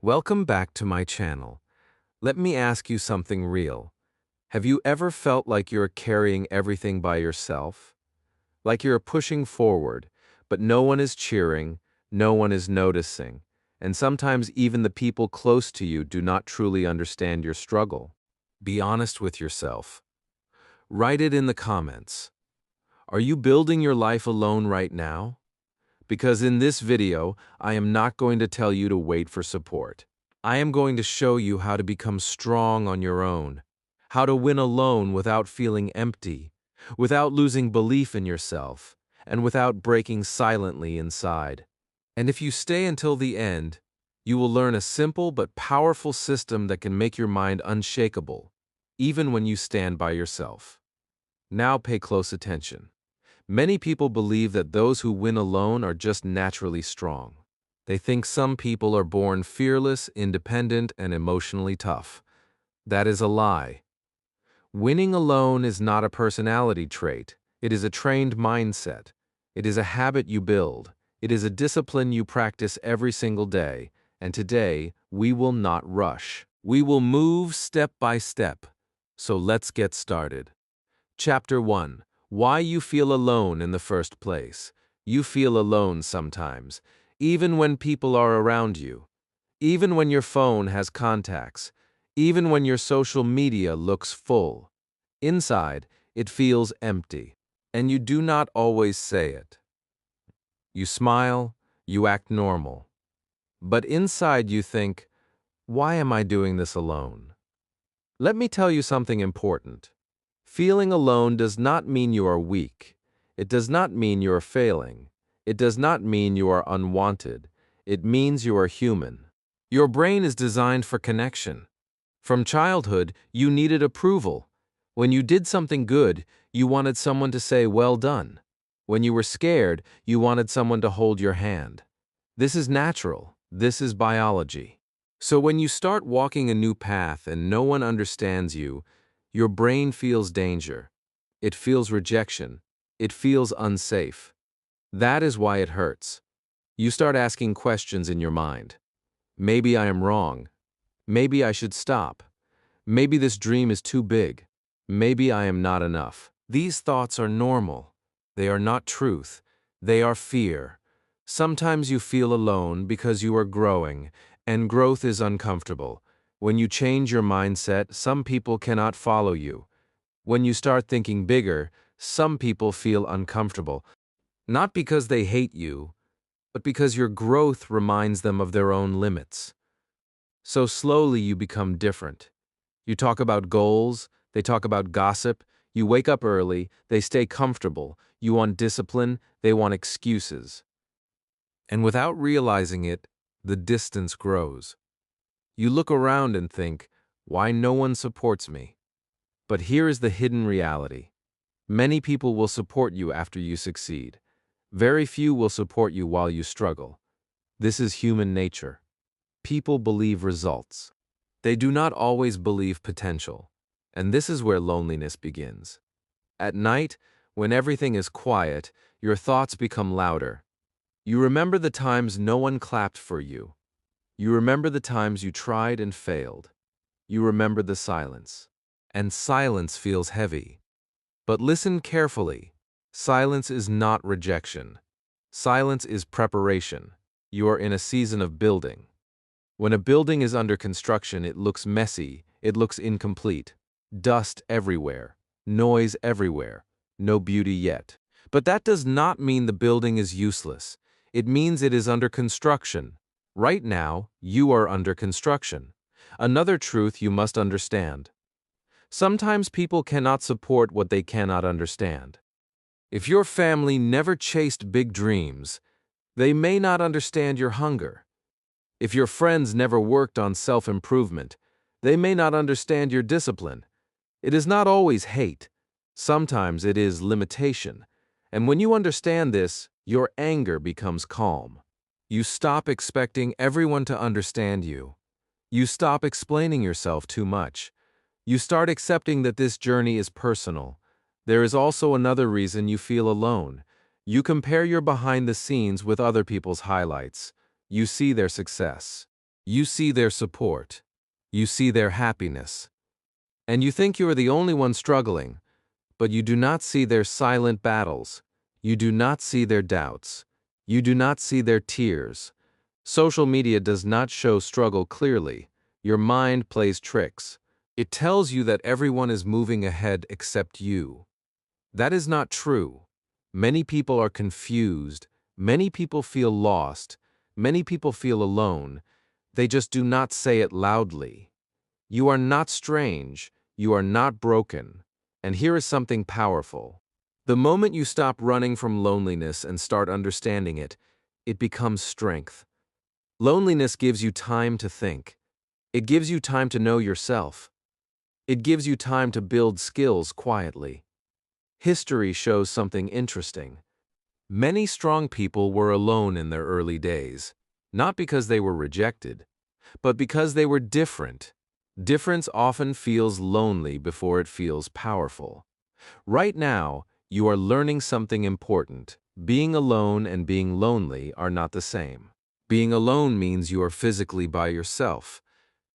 Welcome back to my channel. Let me ask you something real. Have you ever felt like you're carrying everything by yourself? Like you're pushing forward, but no one is cheering, no one is noticing, and sometimes even the people close to you do not truly understand your struggle? Be honest with yourself. Write it in the comments. Are you building your life alone right now? Because in this video, I am not going to tell you to wait for support. I am going to show you how to become strong on your own, how to win alone without feeling empty, without losing belief in yourself, and without breaking silently inside. And if you stay until the end, you will learn a simple but powerful system that can make your mind unshakable, even when you stand by yourself. Now pay close attention. Many people believe that those who win alone are just naturally strong. They think some people are born fearless, independent, and emotionally tough. That is a lie. Winning alone is not a personality trait. It is a trained mindset. It is a habit you build. It is a discipline you practice every single day. And today, we will not rush. We will move step by step. So let's get started. Chapter 1. Why you feel alone in the first place. You feel alone sometimes, even when people are around you, even when your phone has contacts, even when your social media looks full. Inside, it feels empty, and you do not always say it. You smile, you act normal, but inside you think, why am I doing this alone? Let me tell you something important. Feeling alone does not mean you are weak. It does not mean you are failing. It does not mean you are unwanted. It means you are human. Your brain is designed for connection. From childhood, you needed approval. When you did something good, you wanted someone to say, "Well done." When you were scared, you wanted someone to hold your hand. This is natural. This is biology. So when you start walking a new path and no one understands you, your brain feels danger. It feels rejection. It feels unsafe. That is why it hurts. You start asking questions in your mind. Maybe I am wrong. Maybe I should stop. Maybe this dream is too big. Maybe I am not enough. These thoughts are normal. They are not truth. They are fear. Sometimes you feel alone because you are growing, and growth is uncomfortable. When you change your mindset, some people cannot follow you. When you start thinking bigger, some people feel uncomfortable. Not because they hate you, but because your growth reminds them of their own limits. So slowly you become different. You talk about goals, they talk about gossip, you wake up early, they stay comfortable, you want discipline, they want excuses. And without realizing it, the distance grows. You look around and think, why no one supports me? But here is the hidden reality. Many people will support you after you succeed. Very few will support you while you struggle. This is human nature. People believe results. They do not always believe potential. And this is where loneliness begins. At night, when everything is quiet, your thoughts become louder. You remember the times no one clapped for you. You remember the times you tried and failed. You remember the silence. And silence feels heavy. But listen carefully. Silence is not rejection. Silence is preparation. You are in a season of building. When a building is under construction, it looks messy, it looks incomplete. Dust everywhere, noise everywhere, no beauty yet. But that does not mean the building is useless. It means it is under construction. Right now, you are under construction. Another truth you must understand. Sometimes people cannot support what they cannot understand. If your family never chased big dreams, they may not understand your hunger. If your friends never worked on self-improvement, they may not understand your discipline. It is not always hate. Sometimes it is limitation. And when you understand this, your anger becomes calm. You stop expecting everyone to understand you. You stop explaining yourself too much. You start accepting that this journey is personal. There is also another reason you feel alone. You compare your behind the scenes with other people's highlights. You see their success. You see their support. You see their happiness. And you think you are the only one struggling, but you do not see their silent battles. You do not see their doubts. You do not see their tears. Social media does not show struggle clearly. Your mind plays tricks. It tells you that everyone is moving ahead except you. That is not true. Many people are confused. Many people feel lost. Many people feel alone. They just do not say it loudly. You are not strange. You are not broken. And here is something powerful. The moment you stop running from loneliness and start understanding it, it becomes strength. Loneliness gives you time to think. It gives you time to know yourself. It gives you time to build skills quietly. History shows something interesting. Many strong people were alone in their early days, not because they were rejected, but because they were different. Difference often feels lonely before it feels powerful. Right now, you are learning something important. Being alone and being lonely are not the same. Being alone means you are physically by yourself.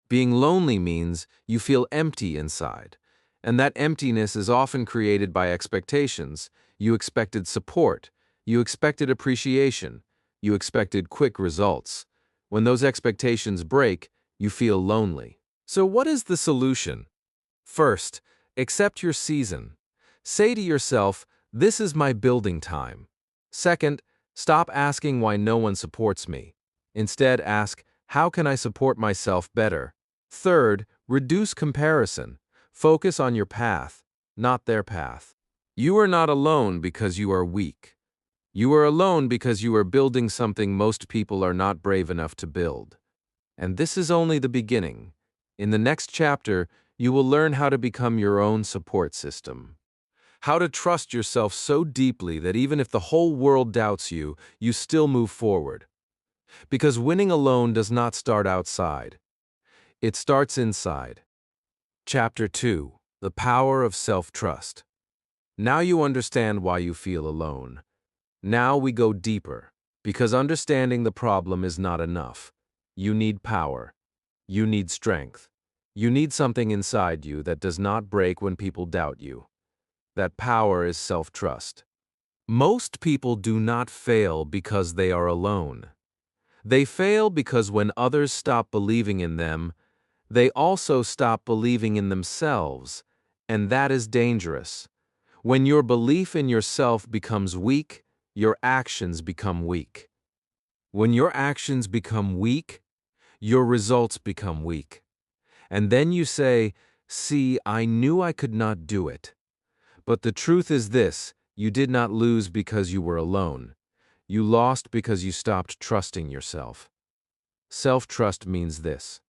Being lonely means you feel empty inside. And that emptiness is often created by expectations. You expected support. You expected appreciation. You expected quick results. When those expectations break, you feel lonely. So what is the solution? First, accept your season. Say to yourself, this is my building time. Second, stop asking why no one supports me. Instead, ask, how can I support myself better? Third, reduce comparison. Focus on your path, not their path. You are not alone because you are weak. You are alone because you are building something most people are not brave enough to build. And this is only the beginning. In the next chapter, you will learn how to become your own support system. How to trust yourself so deeply that even if the whole world doubts you, you still move forward. Because winning alone does not start outside. It starts inside. Chapter 2. The Power of Self-Trust. Now you understand why you feel alone. Now we go deeper, because understanding the problem is not enough. You need power. You need strength. You need something inside you that does not break when people doubt you. That power is self-trust. Most people do not fail because they are alone. They fail because when others stop believing in them, they also stop believing in themselves, and that is dangerous. When your belief in yourself becomes weak, your actions become weak. When your actions become weak, your results become weak. And then you say, see, I knew I could not do it. But the truth is this, you did not lose because you were alone. You lost because you stopped trusting yourself. Self-trust means this.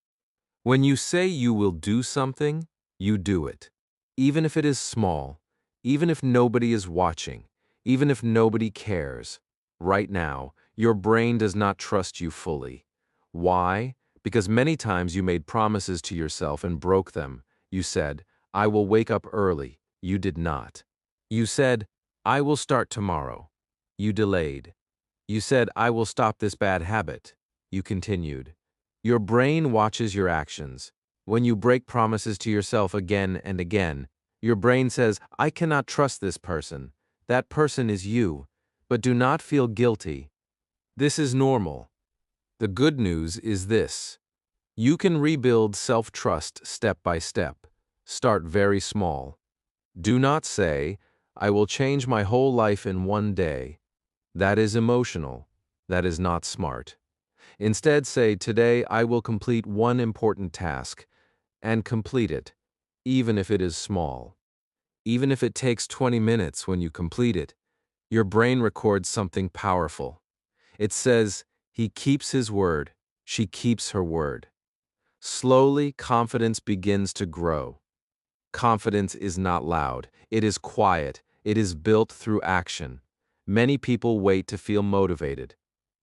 When you say you will do something, you do it. Even if it is small, even if nobody is watching, even if nobody cares. Right now, your brain does not trust you fully. Why? Because many times you made promises to yourself and broke them. You said, I will wake up early. You did not. You said, I will start tomorrow. You delayed. You said, I will stop this bad habit. You continued. Your brain watches your actions. When you break promises to yourself again and again, your brain says, I cannot trust this person. That person is you. But do not feel guilty. This is normal. The good news is this. You can rebuild self-trust step by step. Start very small. Do not say, I will change my whole life in one day. That is emotional. That is not smart. Instead, say, today I will complete one important task, and complete it, even if it is small. Even if it takes 20 minutes when you complete it, your brain records something powerful. It says, he keeps his word, she keeps her word. Slowly, confidence begins to grow. Confidence is not loud, it is quiet, it is built through action. Many people wait to feel motivated.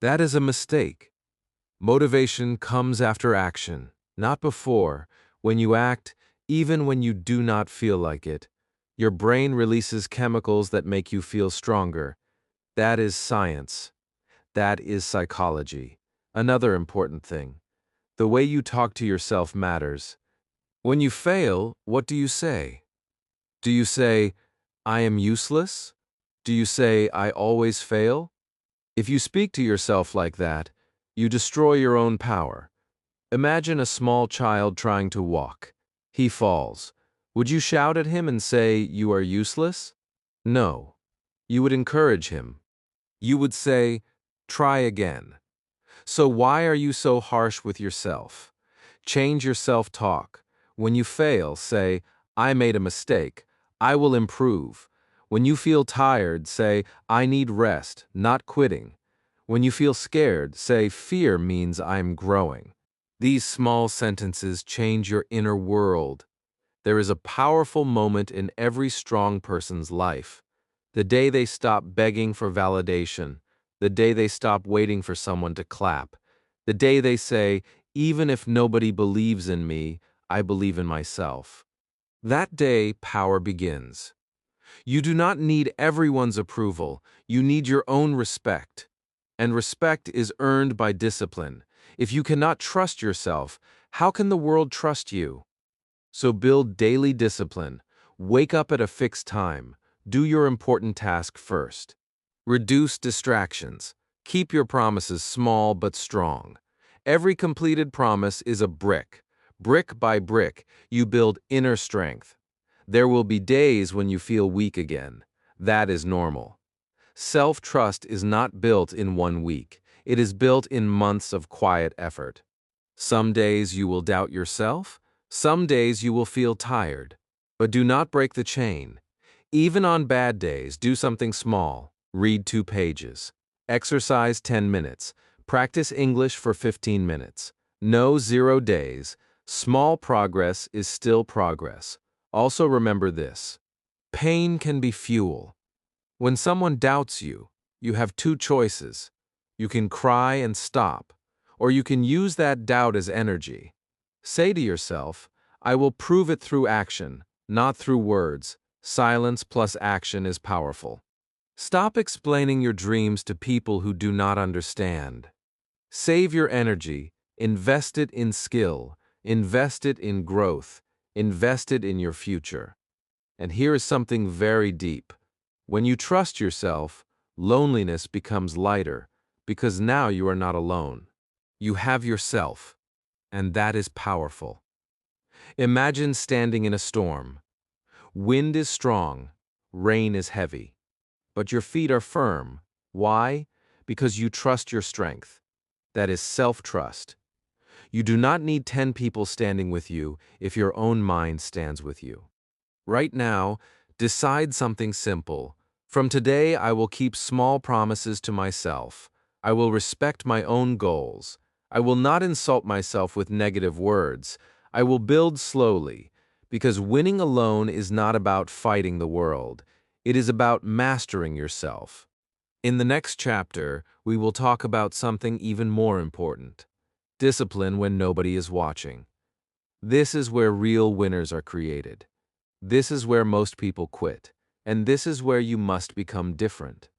That is a mistake. Motivation comes after action, not before. When you act, even when you do not feel like it, your brain releases chemicals that make you feel stronger. That is science. That is psychology. Another important thing. The way you talk to yourself matters. When you fail, what do you say? Do you say, I am useless? Do you say, I always fail? If you speak to yourself like that, you destroy your own power. Imagine a small child trying to walk. He falls. Would you shout at him and say, you are useless? No. You would encourage him. You would say, try again. So why are you so harsh with yourself? Change your self-talk. When you fail, say, I made a mistake. I will improve. When you feel tired, say, I need rest, not quitting. When you feel scared, say, fear means I'm growing. These small sentences change your inner world. There is a powerful moment in every strong person's life. The day they stop begging for validation, the day they stop waiting for someone to clap, the day they say, even if nobody believes in me, I believe in myself. That day, power begins. You do not need everyone's approval, you need your own respect. And respect is earned by discipline. If you cannot trust yourself, how can the world trust you? So build daily discipline. Wake up at a fixed time. Do your important task first. Reduce distractions. Keep your promises small but strong. Every completed promise is a brick. Brick by brick, you build inner strength. There will be days when you feel weak again. That is normal. Self-trust is not built in 1 week. It is built in months of quiet effort. Some days you will doubt yourself. Some days you will feel tired. But do not break the chain. Even on bad days, do something small. Read 2 pages. Exercise 10 minutes. Practice English for 15 minutes. No 0 days. Small progress is still progress. Also remember this. Pain can be fuel. When someone doubts you, you have 2 choices. You can cry and stop, or you can use that doubt as energy. Say to yourself, I will prove it through action, not through words. Silence plus action is powerful. Stop explaining your dreams to people who do not understand. Save your energy, invest it in skill, invest it in growth, invest it in your future. And here is something very deep. When you trust yourself, loneliness becomes lighter, because now you are not alone. You have yourself, and that is powerful. Imagine standing in a storm. Wind is strong, rain is heavy, but your feet are firm. Why? Because you trust your strength. That is self-trust. You do not need 10 people standing with you if your own mind stands with you. Right now, decide something simple. From today, I will keep small promises to myself. I will respect my own goals. I will not insult myself with negative words. I will build slowly, because winning alone is not about fighting the world. It is about mastering yourself. In the next chapter, we will talk about something even more important: discipline when nobody is watching. This is where real winners are created. This is where most people quit, and this is where you must become different.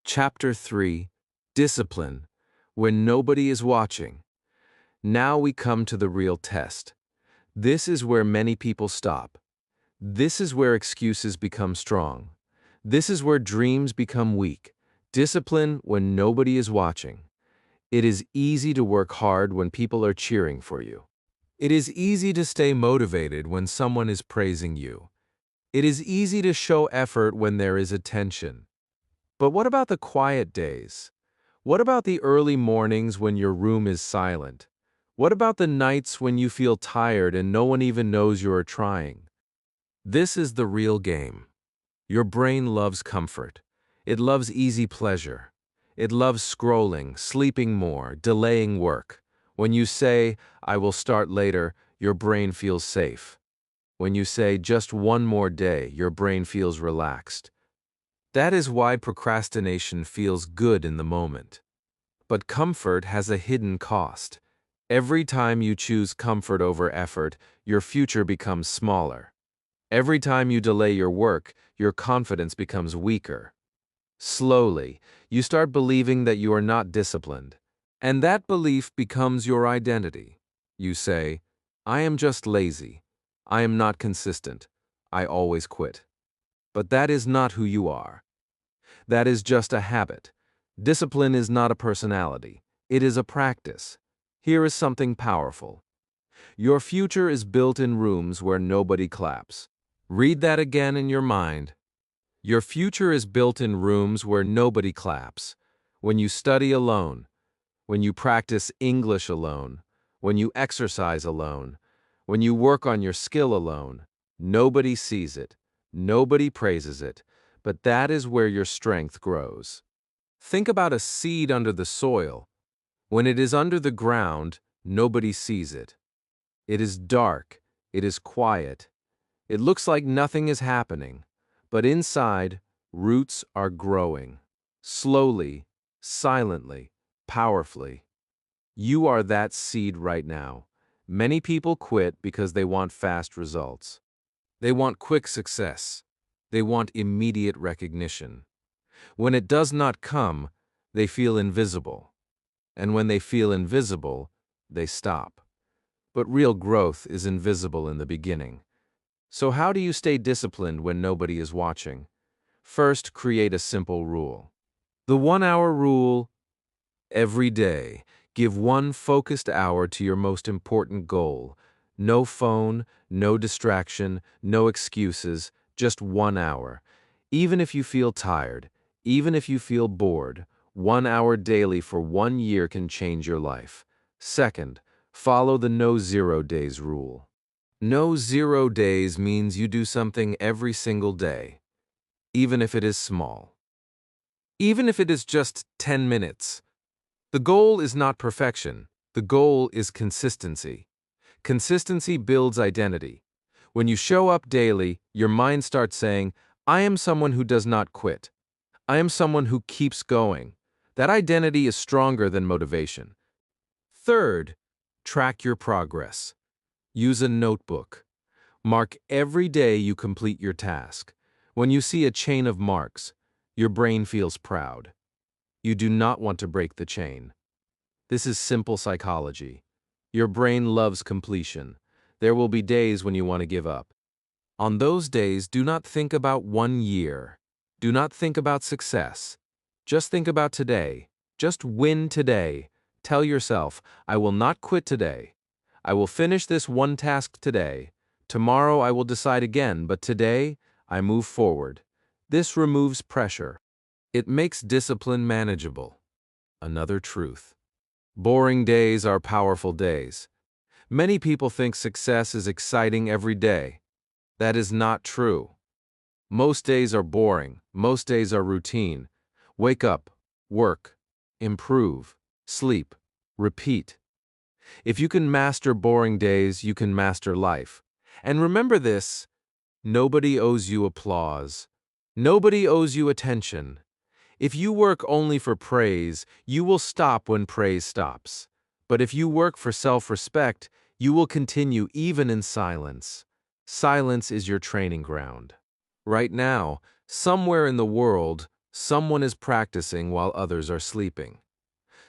Chapter 3: Discipline when nobody is watching. Now we come to the real test. This is where many people stop. This is where excuses become strong. This is where dreams become weak. Discipline when nobody is watching. It is easy to work hard when people are cheering for you. It is easy to stay motivated when someone is praising you. It is easy to show effort when there is attention. But what about the quiet days? What about the early mornings when your room is silent? What about the nights when you feel tired and no one even knows you are trying? This is the real game. Your brain loves comfort. It loves easy pleasure. It loves scrolling, sleeping more, delaying work. When you say, I will start later, your brain feels safe. When you say, just one more day, your brain feels relaxed. That is why procrastination feels good in the moment. But comfort has a hidden cost. Every time you choose comfort over effort, your future becomes smaller. Every time you delay your work, your confidence becomes weaker. Slowly, you start believing that you are not disciplined, and that belief becomes your identity. You say, I am just lazy. I am not consistent. I always quit. But that is not who you are. That is just a habit. Discipline is not a personality. It is a practice. Here is something powerful. Your future is built in rooms where nobody claps. Read that again in your mind. Your future is built in rooms where nobody claps. When you study alone, when you practice English alone, when you exercise alone, when you work on your skill alone, nobody sees it, nobody praises it, but that is where your strength grows. Think about a seed under the soil. When it is under the ground, nobody sees it. It is dark, it is quiet. It looks like nothing is happening, but inside, roots are growing. Slowly, silently, powerfully. You are that seed right now. Many people quit because they want fast results. They want quick success. They want immediate recognition. When it does not come, they feel invisible. And when they feel invisible, they stop. But real growth is invisible in the beginning. So how do you stay disciplined when nobody is watching? First, create a simple rule. The 1-hour rule. Every day, give one focused hour to your most important goal. No phone, no distraction, no excuses, just 1 hour. Even if you feel tired, even if you feel bored, 1 hour daily for 1 year can change your life. Second, follow the no 0 days rule. No 0 days means you do something every single day, even if it is small. Even if it is just 10 minutes. The goal is not perfection. The goal is consistency. Consistency builds identity. When you show up daily, your mind starts saying, I am someone who does not quit. I am someone who keeps going. That identity is stronger than motivation. Third, track your progress. Use a notebook. Mark every day you complete your task. When you see a chain of marks, your brain feels proud. You do not want to break the chain. This is simple psychology. Your brain loves completion. There will be days when you want to give up. On those days, do not think about 1 year. Do not think about success. Just think about today. Just win today. Tell yourself, I will not quit today. I will finish this one task today. Tomorrow I will decide again, but today I move forward. This removes pressure. It makes discipline manageable. Another truth. Boring days are powerful days. Many people think success is exciting every day. That is not true. Most days are boring. Most days are routine. Wake up, work, improve, sleep, repeat. If you can master boring days, you can master life. And remember this, nobody owes you applause. Nobody owes you attention. If you work only for praise, you will stop when praise stops. But if you work for self-respect, you will continue even in silence. Silence is your training ground. Right now, somewhere in the world, someone is practicing while others are sleeping.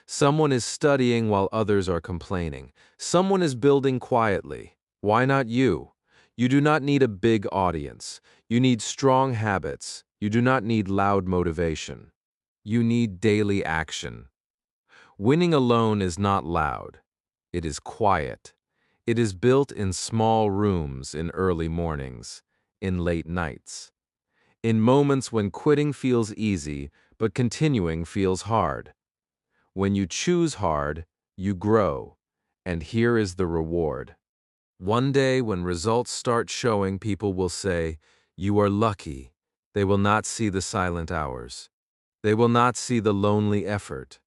Someone is studying while others are complaining. Someone is building quietly. Why not you? You do not need a big audience. You need strong habits. You do not need loud motivation. You need daily action. Winning alone is not loud. It is quiet. It is built in small rooms in early mornings, in late nights, in moments when quitting feels easy, but continuing feels hard. When you choose hard, you grow, and here is the reward. One day when results start showing, people will say, "You are lucky." They will not see the silent hours. They will not see the lonely effort.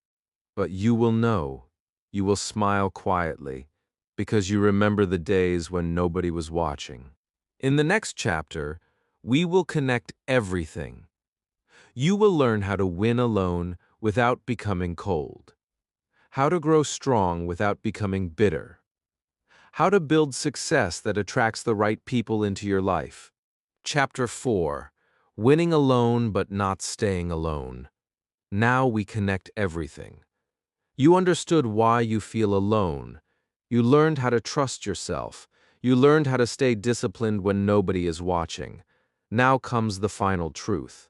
But you will know. You will smile quietly, because you remember the days when nobody was watching. In the next chapter, we will connect everything. You will learn how to win alone without becoming cold, how to grow strong without becoming bitter, how to build success that attracts the right people into your life. Chapter 4. Winning alone but not staying alone. Now we connect everything. You understood why you feel alone. You learned how to trust yourself. You learned how to stay disciplined when nobody is watching. Now comes the final truth.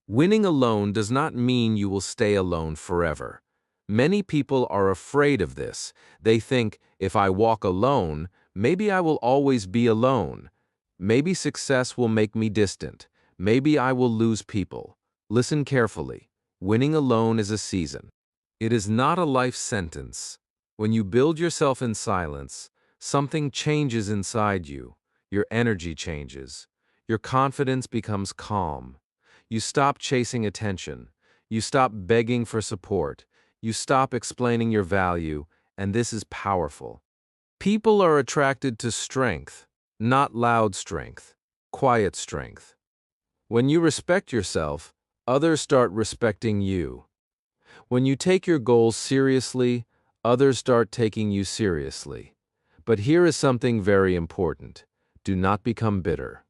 Winning alone does not mean you will stay alone forever. Many people are afraid of this. They think, if I walk alone, maybe I will always be alone. Maybe success will make me distant. Maybe I will lose people. Listen carefully. Winning alone is a season. It is not a life sentence. When you build yourself in silence, something changes inside you. Your energy changes. Your confidence becomes calm. You stop chasing attention. You stop begging for support. You stop explaining your value, and this is powerful. People are attracted to strength, not loud strength, quiet strength. When you respect yourself, others start respecting you. When you take your goals seriously, others start taking you seriously. But here is something very important. Do not become bitter.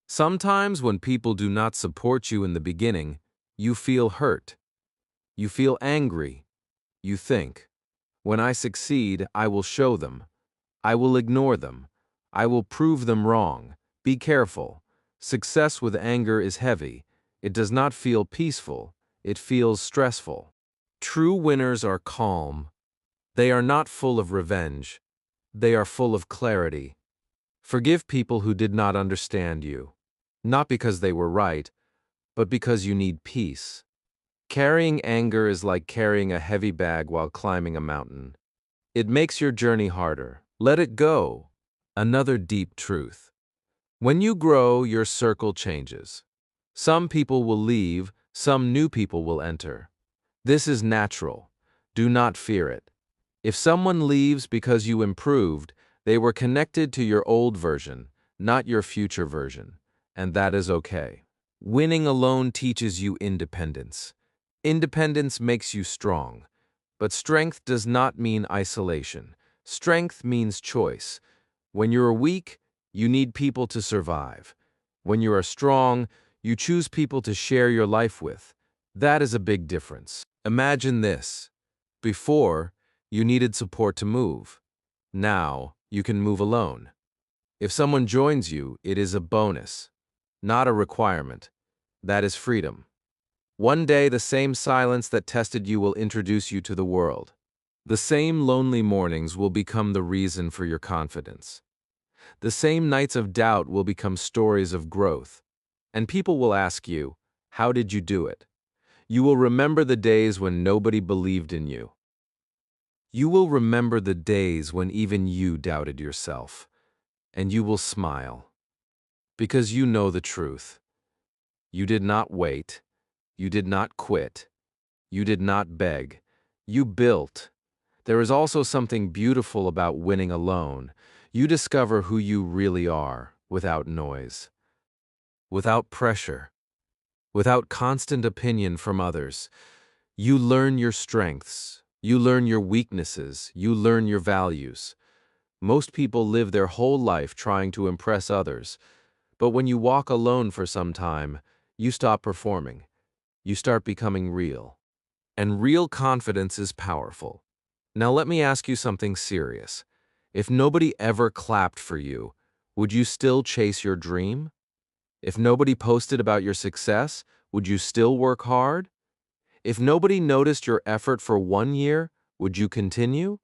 Sometimes when people do not support you in the beginning, you feel hurt. You feel angry. You think, when I succeed, I will show them. I will ignore them. I will prove them wrong. Be careful. Success with anger is heavy. It does not feel peaceful. It feels stressful. True winners are calm. They are not full of revenge. They are full of clarity. Forgive people who did not understand you. Not because they were right, but because you need peace. Carrying anger is like carrying a heavy bag while climbing a mountain. It makes your journey harder. Let it go. Another deep truth. When you grow, your circle changes. Some people will leave, some new people will enter. This is natural. Do not fear it. If someone leaves because you improved, they were connected to your old version, not your future version, and that is okay. Winning alone teaches you independence. Independence makes you strong, but strength does not mean isolation. Strength means choice. When you are weak, you need people to survive. When you are strong, you choose people to share your life with. That is a big difference. Imagine this. Before, you needed support to move. Now, you can move alone. If someone joins you, it is a bonus, not a requirement. That is freedom. One day, the same silence that tested you will introduce you to the world. The same lonely mornings will become the reason for your confidence. The same nights of doubt will become stories of growth. And people will ask you, how did you do it? You will remember the days when nobody believed in you. You will remember the days when even you doubted yourself. And you will smile. Because you know the truth. You did not wait. You did not quit. You did not beg. You built. There is also something beautiful about winning alone. You discover who you really are without noise, without pressure, without constant opinion from others. You learn your strengths. You learn your weaknesses. You learn your values. Most people live their whole life trying to impress others. But when you walk alone for some time, you stop performing. You start becoming real. And real confidence is powerful. Now let me ask you something serious. If nobody ever clapped for you, would you still chase your dream? If nobody posted about your success, would you still work hard? If nobody noticed your effort for 1 year, would you continue?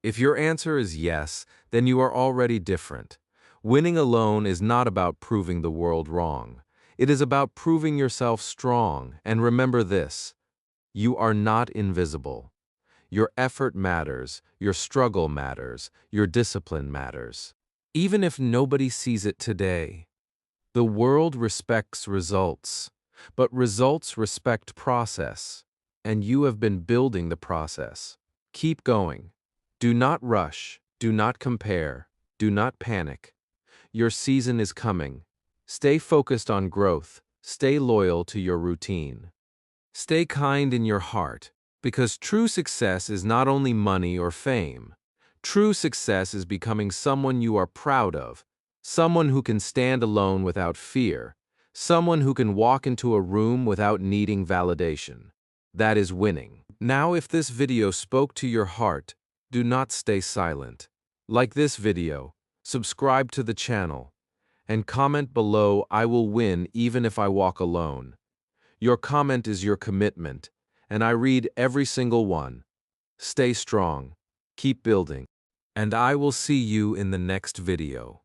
If your answer is yes, then you are already different. Winning alone is not about proving the world wrong. It is about proving yourself strong. And remember this, you are not invisible. Your effort matters, your struggle matters, your discipline matters. Even if nobody sees it today, the world respects results, but results respect process. And you have been building the process. Keep going. Do not rush. Do not compare. Do not panic. Your season is coming. Stay focused on growth. Stay loyal to your routine. Stay kind in your heart, because true success is not only money or fame. True success is becoming someone you are proud of, someone who can stand alone without fear, someone who can walk into a room without needing validation. That is winning. Now, if this video spoke to your heart, Do not stay silent. Like this video, subscribe to the channel, and comment below "I will win even if I walk alone." Your comment is your commitment, and I read every single one. Stay strong, keep building, and I will see you in the next video.